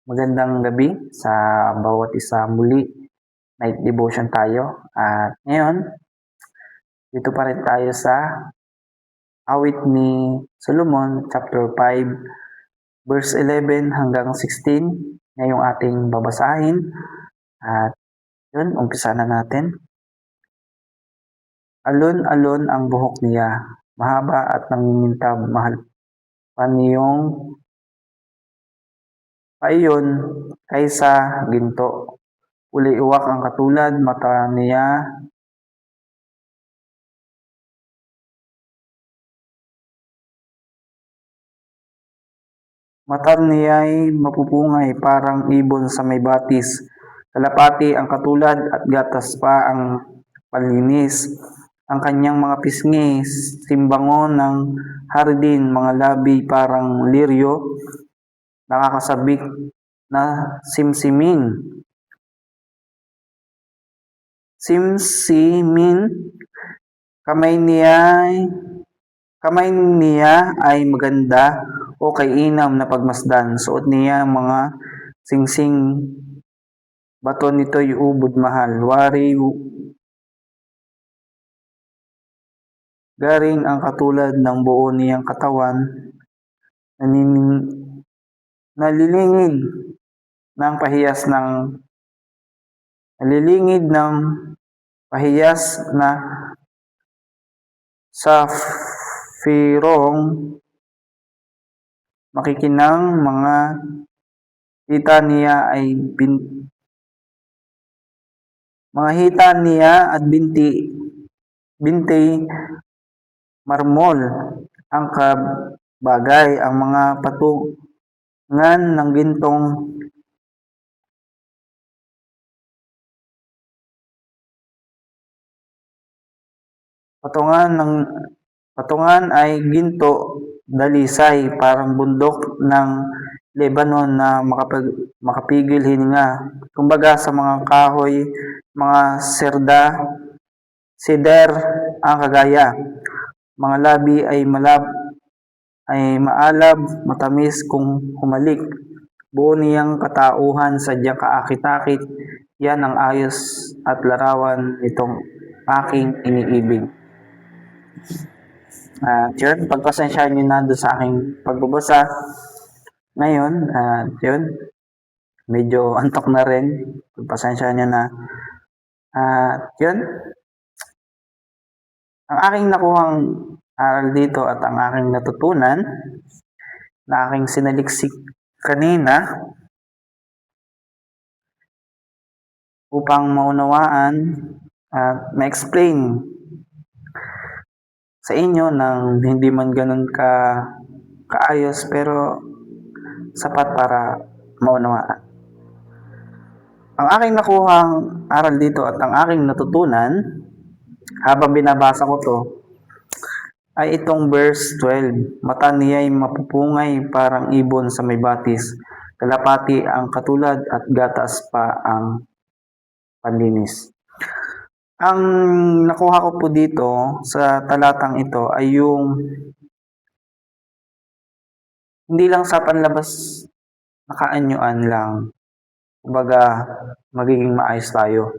Magandang gabi sa bawat isa muli. Night devotion tayo. At ngayon, dito pa rin tayo sa awit ni Solomon, chapter 5, verse 11 hanggang 16. Ngayong ating babasahin. At yun, umpisa na natin. Alon-alon ang buhok niya, mahaba at nangingintab, mahal pa niyong paiyon kaysa ginto. Uli-uwak ang katulad, mata niya'y mapupungay parang ibon sa may batis. Kalapati ang katulad at gatas pa ang panlinis. Ang kanyang mga pisngi, simbangon ng hardin, mga labi parang liryo, nakakasabik na simsimin. Simsimin, kamay niya ay maganda o kainam na pagmasdan. Suot niya mga singsing, bato nito'y ubod mahal. Garing ang katulad ng buo niyang katawan, nalilingid ng pahiyas na safirong makikinang mga hita niya at binti marmol ang kabagay, ang mga patungan ng gintong patungan ay ginto, dalisay, parang bundok ng Lebanon na makapigil hininga. Kumbaga sa mga kahoy, mga cedar ang kagaya. Mga labi ay maalab, matamis kung humalik. Buo niyang katauhan, sadyang kaakit-akit. Yan ang ayos at larawan nitong aking iniibig. Yun, pagpasensyahan nyo na doon sa aking pagbabasa. Ngayon, yun, medyo antok na rin. Pagpasensyahan nyo na. Yun, ang aking nakuhang aral dito at ang aking natutunan na aking sinaliksik kanina upang maunawaan at ma-explain sa inyo ng hindi man ganun kaayos pero sapat para maunawaan. Ang aking nakuhang aral dito at ang aking natutunan habang binabasa ko to ay itong verse 12. Mata niya'y mapupungay parang ibon sa may batis. Kalapati ang katulad at gatas pa ang panlinis. Ang nakuha ko po dito sa talatang ito ay yung hindi lang sa panlabas na kaanyuan lang. Kumbaga, magiging maayos tayo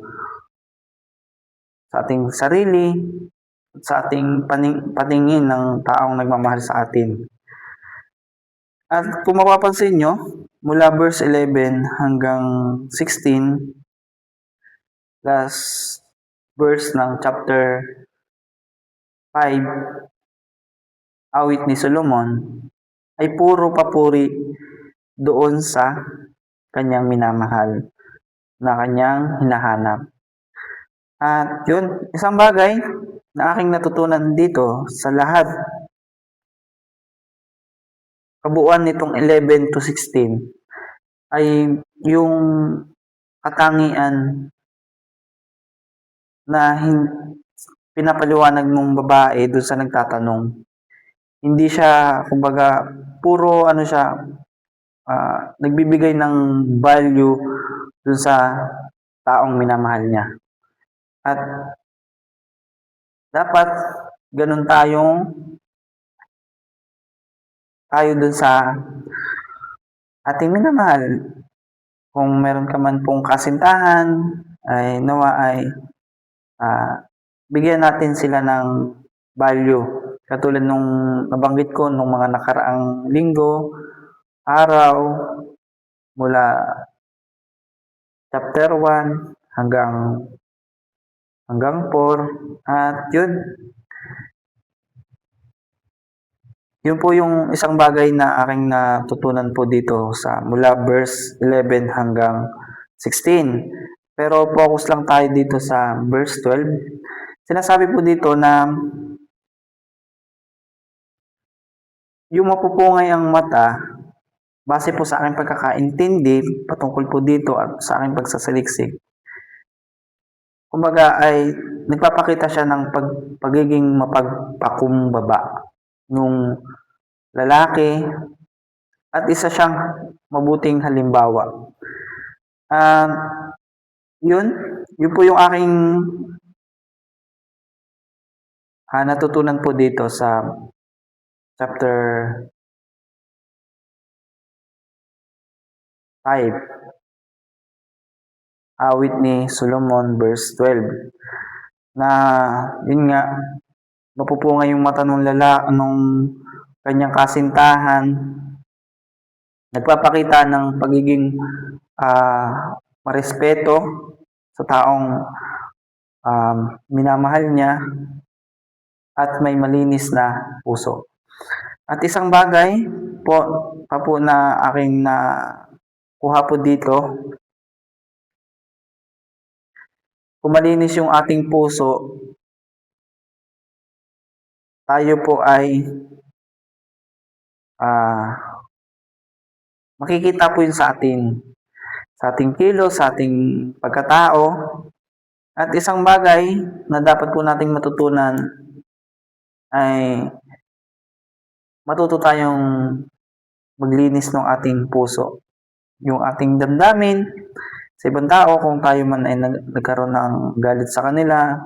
sa ating sarili, sa ating paningin ng taong nagmamahal sa atin. At kung mapapansin nyo, mula verse 11 hanggang 16, last verse ng chapter 5, awit ni Solomon, ay puro papuri doon sa kanyang minamahal na kanyang hinahanap. At yun, isang bagay na aking natutunan dito sa lahat, kabuuan nitong 11 to 16, ay yung katangian na pinapaliwanag ng babae doon sa nagtatanong. Hindi siya, kumbaga, puro nagbibigay ng value doon sa taong minamahal niya. At dapat ganun tayo doon sa ating minamahal. kung meron ka man pong kasintahan, ay nawa ay bigyan natin sila ng value. Katulad nung nabanggit ko nung mga nakaraang linggo, araw, mula chapter 1 hanggang 4, at yun po yung isang bagay na aking natutunan po dito sa mula verse 11 hanggang 16. Pero focus lang tayo dito sa verse 12. Sinasabi po dito na yung mapupungay ang mata, base po sa aking pagkakaintindi patungkol po dito at sa aking pagsasaliksik, kumbaga ay nagpapakita siya ng pagiging mapagpakumbaba nung lalaki at isa siyang mabuting halimbawa. Yun po yung aking natutunan po dito sa chapter 5, awit ni Solomon verse 12, na yun nga, mapupungay yung mata ng lalaki nung kanyang kasintahan, nagpapakita ng pagiging marespeto sa taong minamahal niya at may malinis na puso. At isang bagay po na aking nakuha po dito, kung malinis yung ating puso, tayo po ay makikita po yun sa ating kilos, sa ating pagkatao. At isang bagay na dapat po nating matutunan ay matuto tayong maglinis ng ating puso. Yung ating damdamin sa ibang tao, kung tayo man ay nagkaroon ng galit sa kanila,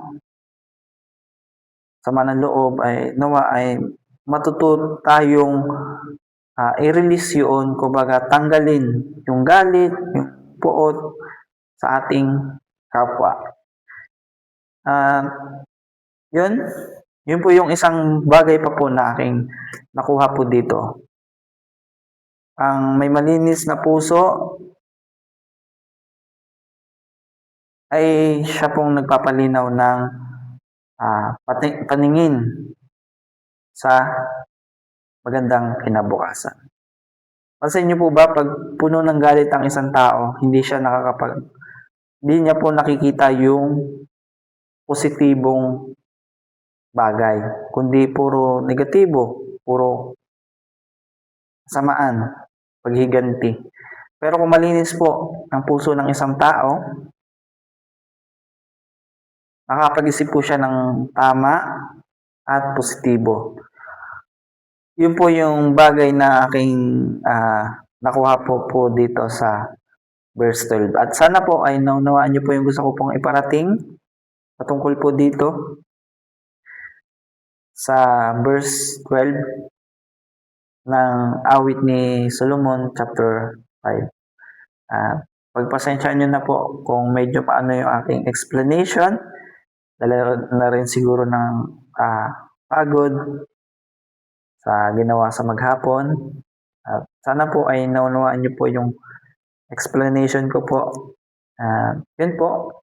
sama ng loob, ay nawa ay matuto tayong i-release yun, kumbaga tanggalin yung galit, yung puot sa ating kapwa. Yun po yung isang bagay pa po na aking nakuha po dito. Ang may malinis na puso ay siya pong nagpapalinaw ng paningin sa magandang kinabukasan. Pansin niyo po ba, pag puno ng galit ang isang tao, hindi niya po nakikita yung positibong bagay, kundi puro negatibo, puro samaan, paghiganti. Pero kung malinis po ang puso ng isang tao, nakakapag-isip po siya ng tama at positibo. Yun po yung bagay na aking nakuha po dito sa verse 12. At sana po ay naunawaan niyo po yung gusto ko pong iparating patungkol po dito sa verse 12 ng awit ni Solomon chapter 5. Pagpasensyaan nyo na po kung medyo paano yung aking explanation. Dala na rin siguro ng pagod sa ginawa sa maghapon. At sana po ay naunawaan nyo po yung explanation ko po. Yun po.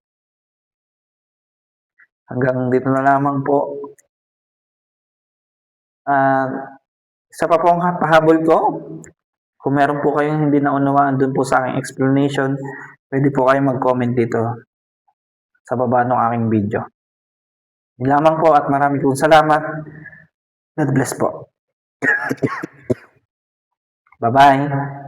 Hanggang dito na lamang po. Isa pa pong pahabol ko, kung meron po kayong hindi naunawaan dun po sa aking explanation, pwede po kayong mag-comment dito sa baba ng aking video. Yun lamang po at maraming pong salamat. God bless po. Bye-bye.